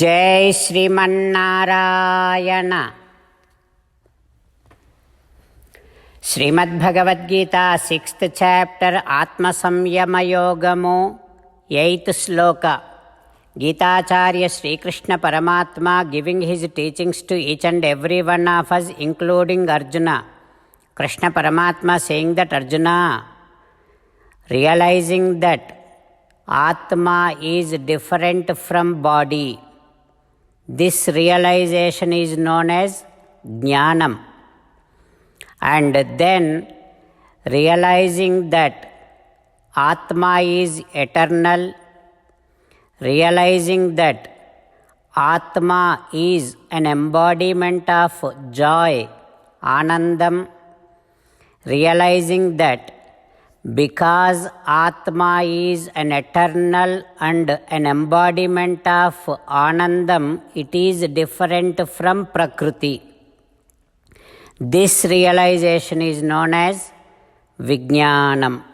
జై Srimannarayana. Srimad Bhagavad Gita 6th chapter ఆత్మ సంయమ యోగము 8th శ్లోక. గీతాచార్య శ్రీకృష్ణ పరమాత్మ giving his teachings to each and every one of us including Arjuna. Krishna Paramatma saying that Arjuna, realizing that Atma is different from body, this realization is known as Jnanam. And then realizing that Atma is eternal, realizing that Atma is an embodiment of joy, Anandam, realizing that because Atma is an eternal and an embodiment of Anandam, it is different from Prakriti. This realization is known as Vijnanam.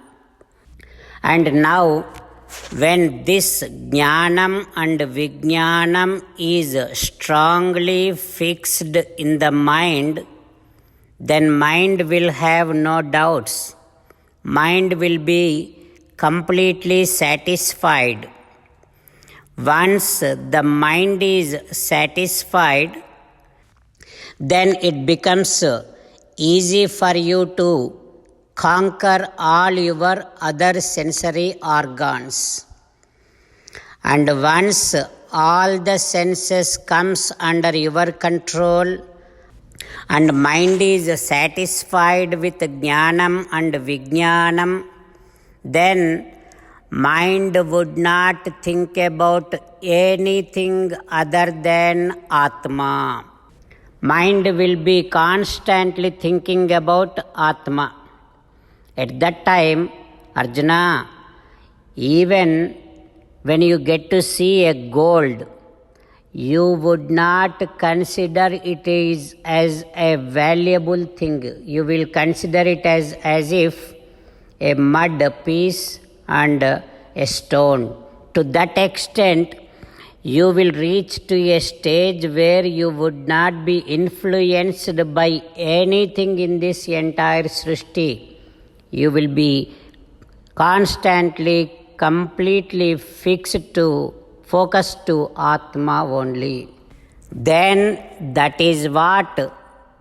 And now, when this Jnanam and Vijnanam is strongly fixed in the mind, then mind will have no doubts. Mind will be completely satisfied. Once the mind is satisfied, then it becomes easy for you to conquer all your other sensory organs. And once all the senses comes under your control and mind is satisfied with Jnanam and Vijnanam, then mind would not think about anything other than Atma. Mind will be constantly thinking about Atma. At that time, Arjuna, even when you get to see a gold, you would not consider it as a valuable thing. You will consider it as if a mud piece and a stone. To that extent, you will reach to a stage where you would not be influenced by anything in this entire Srishti. You will be constantly, completely focused to Atma only. Then that is what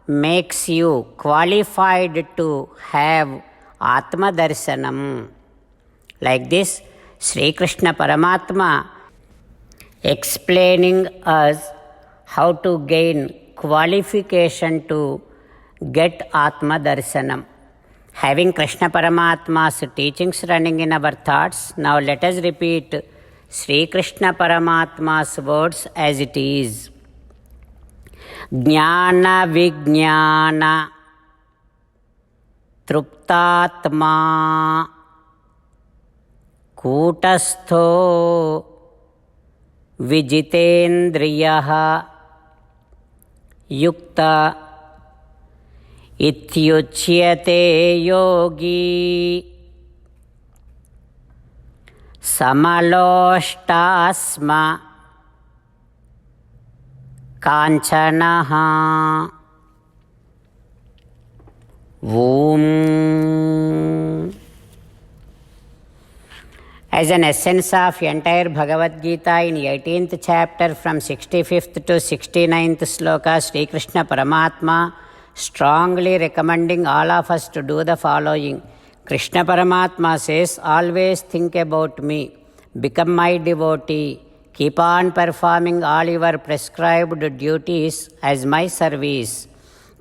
makes you qualified to have Atma Darshanam. Like this, Sri Krishna Paramatma explaining us how to gain qualification to get Atma Darshanam. Having Krishna Paramatma's teachings running in our thoughts, now let us repeat Sri Krishna Paramatma's words as it is. Jnana Vijnana Truptatma Kutastho Vijitendriyaha Yukta Ityuchyate yogi Samalostasma Kanchanaha. Om. As an essence of entire Bhagavad Gita in 18th chapter from 65th to 69th sloka, Sri Krishna Paramatma strongly recommending all of us to do the following. Krishna Paramatma says, always think about me, become my devotee, keep on performing all your prescribed duties as my service.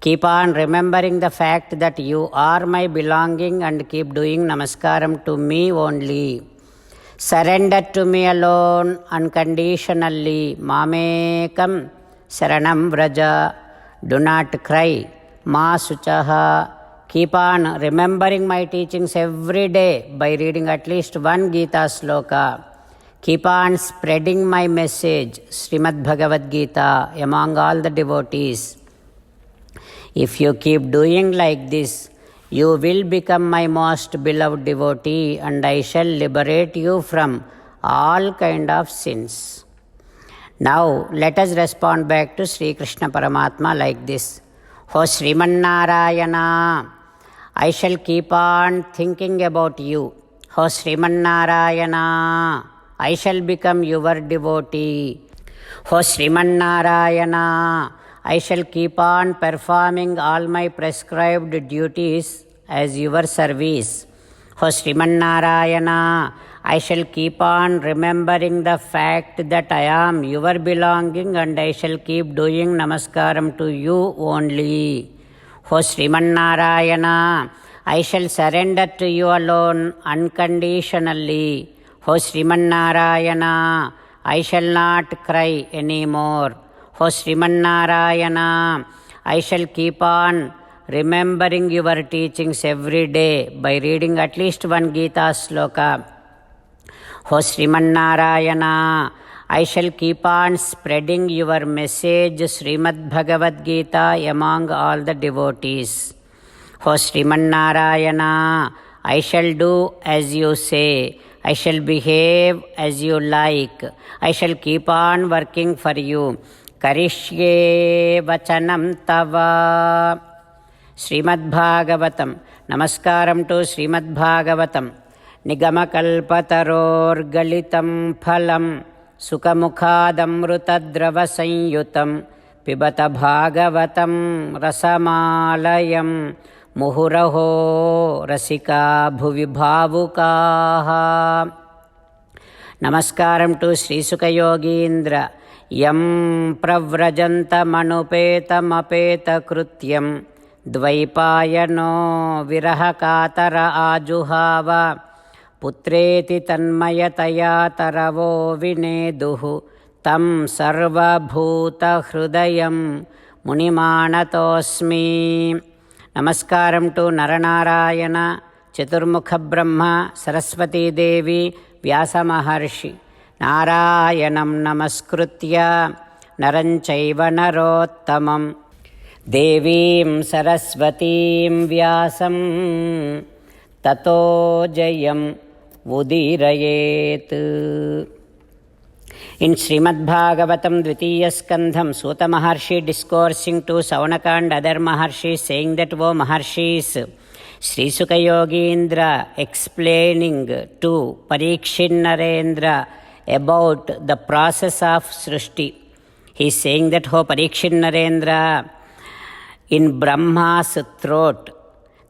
Keep on remembering the fact that you are my belonging and keep doing namaskaram to me only. Surrender to me alone unconditionally. Mamekam saranam vraja. Do not cry. Ma suchaha. Keep on remembering my teachings every day by reading at least one Gita sloka. Keep on spreading my message, Srimad Bhagavad Gita, among all the devotees. If you keep doing like this, you will become my most beloved devotee and I shall liberate you from all kind of sins. Now let us respond back to Sri Krishna Paramatma like this. O Srimannarayana, I shall keep on thinking about you. O Srimannarayana, I shall become your devotee. O Srimannarayana, I shall keep on performing all my prescribed duties as your service. O Srimannarayana, I shall keep on remembering the fact that I am your belonging and I shall keep doing namaskaram to you only. O Srimannarayana, I shall surrender to you alone unconditionally. O Srimannarayana, I shall not cry anymore. O Srimannarayana, I shall keep on remembering your teachings every day by reading at least one Gita sloka. O Srimannarayana, I shall keep on spreading your message Srimad Bhagavad Gita among all the devotees. O Srimannarayana, I shall do as you say. I shall behave as you like. I shall keep on working for you. Karishye vachanam tava. Srimad Bhagavatam. Namaskaram to Srimad Bhagavatam. Nigamakalpatarorgalitam phalam sukamukhadamrutadravasamyutam pibata bhagavatam rasamalayam muhuraho rasika bhuvi bhavukaha. Namaskaram to Sri Sukha Yogindra. Yam pravrajantamanupeta krutyam dvaipayano virahakatara ajuhava putreti tanmayataya taravo vineduhu tam sarvabhuta hrudayam munimanatosmi. Namaskaram to Naranarayana, Chaturmukha Brahma, Saraswati Devi, Vyasa Maharshi. Narayanam namaskritya naranchaiva narottamam devim saraswatim vyasam tato jayam udirayet. In Srimad Bhagavatam Dvitiya Skandham, Suta Maharshi discoursing to Saunaka and other Maharshis, saying that, O Maharshis, Sri Sukha Yogindra explaining to Parikshit Narendra about the process of Srishti. He is saying that, O Parikshit Narendra, in Brahma's throat,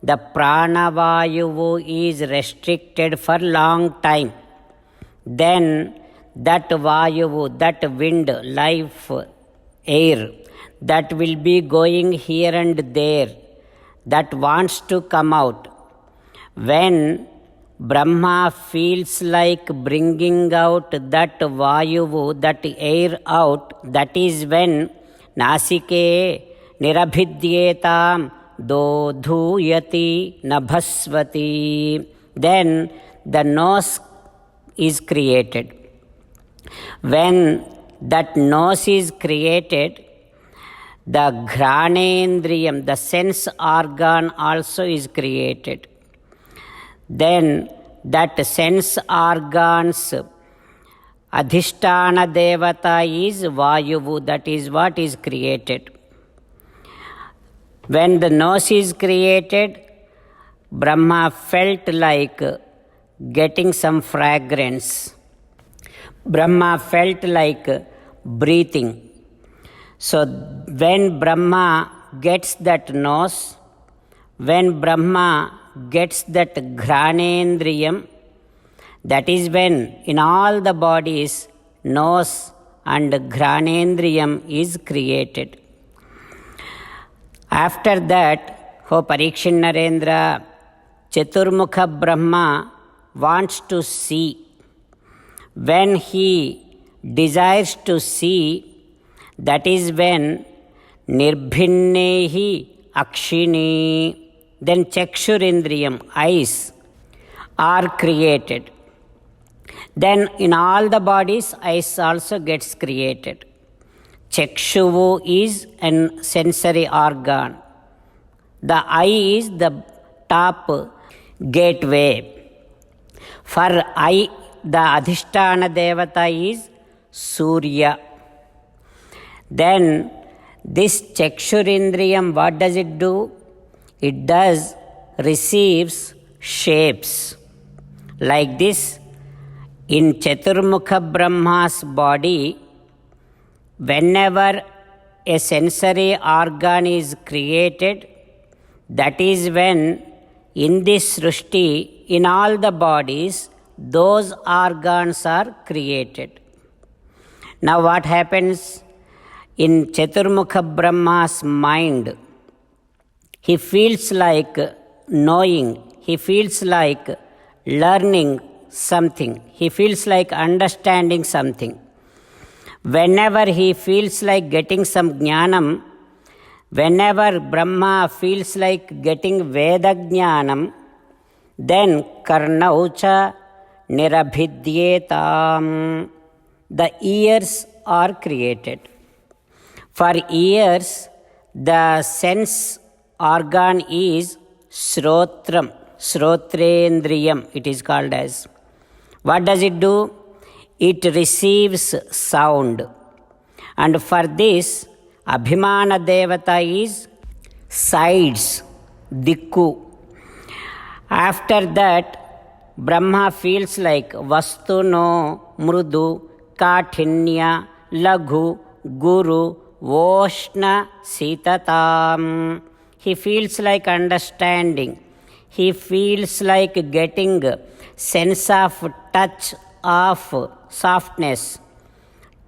the pranavayu is restricted for long time. Then that vayu, that wind, life, air, that will be going here and there, that wants to come out. When Brahma feels like bringing out that vayu, that air out, that is when nasike nirabhidyetam dodhuyati nabhasvati. Then the nose is created. When that nose is created, the Ghranendriyam, the sense organ also is created. Then that sense organ's Adhisthana Devata is Vayu, that is what is created. When the nose is created, Brahma felt like getting some fragrance. Brahma felt like breathing. So when Brahma gets that nose, when Brahma gets that Ghranendriyam, that is when in all the bodies nose and Ghranendriyam is created. After that, O Parikshit Narendra, Chaturmukha Brahma wants to see. When he desires to see, that is when Nirbhinnehi Akshini, then Chakshurindriyam, eyes, are created. Then in all the bodies, eyes also gets created. Chakshuvu is a sensory organ. The eye is the top gateway. For eye, the Adhisthana Devata is Surya. Then this Chakshurindriyam, what does it do? It does receives shapes. Like this, in Chaturmukha Brahma's body, whenever a sensory organ is created, that is when in this Srishti, in all the bodies, those organs are created. Now what happens in Chaturmukha Brahma's mind? He feels like knowing, he feels like learning something, he feels like understanding something. Whenever he feels like getting some jnanam, whenever Brahma feels like getting Veda jnanam, then karnaucha nirabhidyetam, the ears are created. For ears, the sense organ is srotram, srotrendriyam it is called as. What does it do? It receives sound. And for this, Abhimana Devata is sides, dikku. After that, Brahma feels like Vastuno, Mrudu, Kathinya, Laghu, Guru, Voshna, Sitatam. He feels like understanding. He feels like getting sense of touch of softness,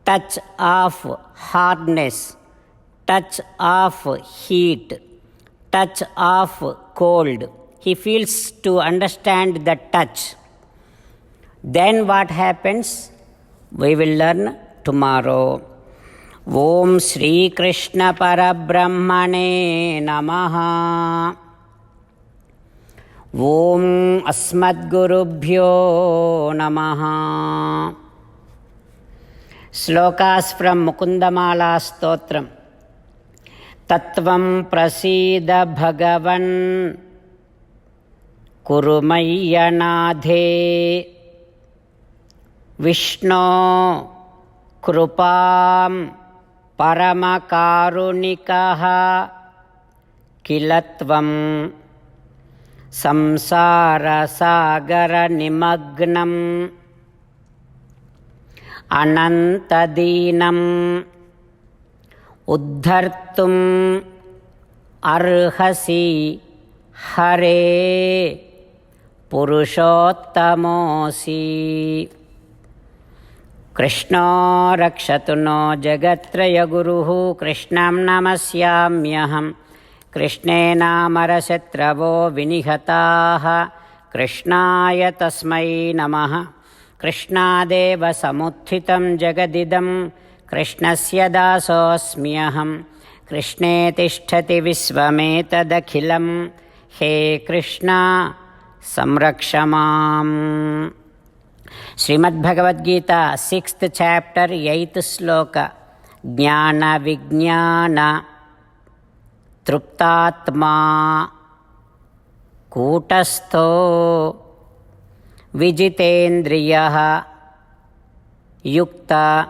touch of hardness, touch of heat, touch of cold. He feels to understand the touch. Then what happens? We will learn tomorrow. Om Shri Krishna Parabrahmane Namaha. Om Asmadgurubhyo Namaha. Slokas from Mukundamala Stotram. Tattvam prasida bhagavan kurumayyanadhe Vishno krupam paramakarunikaha kilatvam samsara sagara nimagnam anantadinam uddhartum arhasi hare purushottamosi. Krishna rakshatu no jagatraya guruhu krishnam namasyamyaham. Krishnena marasatravo vinihataha krishnaya tasmai namaha. Krishnadeva samuthitam jagadidam krishnasya dasosmyaham. Krishne tishtati visvametadakhilam. He Krishna samrakshamam. Srimad Bhagavad Gita, 6th chapter, 8th sloka. Jnana Vijnana Truptatma Kutastho Vijitendriyaha Yukta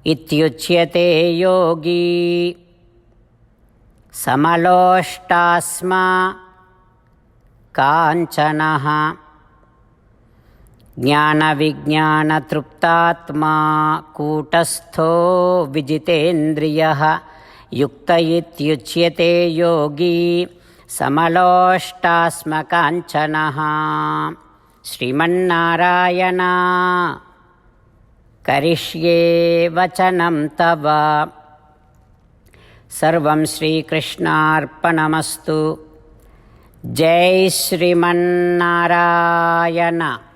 Ityuchyate Yogi Samalostasma Kanchanaha. Jnana Vijnana Truptatma Kutastho Vijitendriyaha Yukta Ityuchyate Yogi Samalostasma Kanchanaha. Srimannarayana Karishye Vachanam Tava. Sarvam Shri Krishnarpanamastu. Jai Srimannarayana.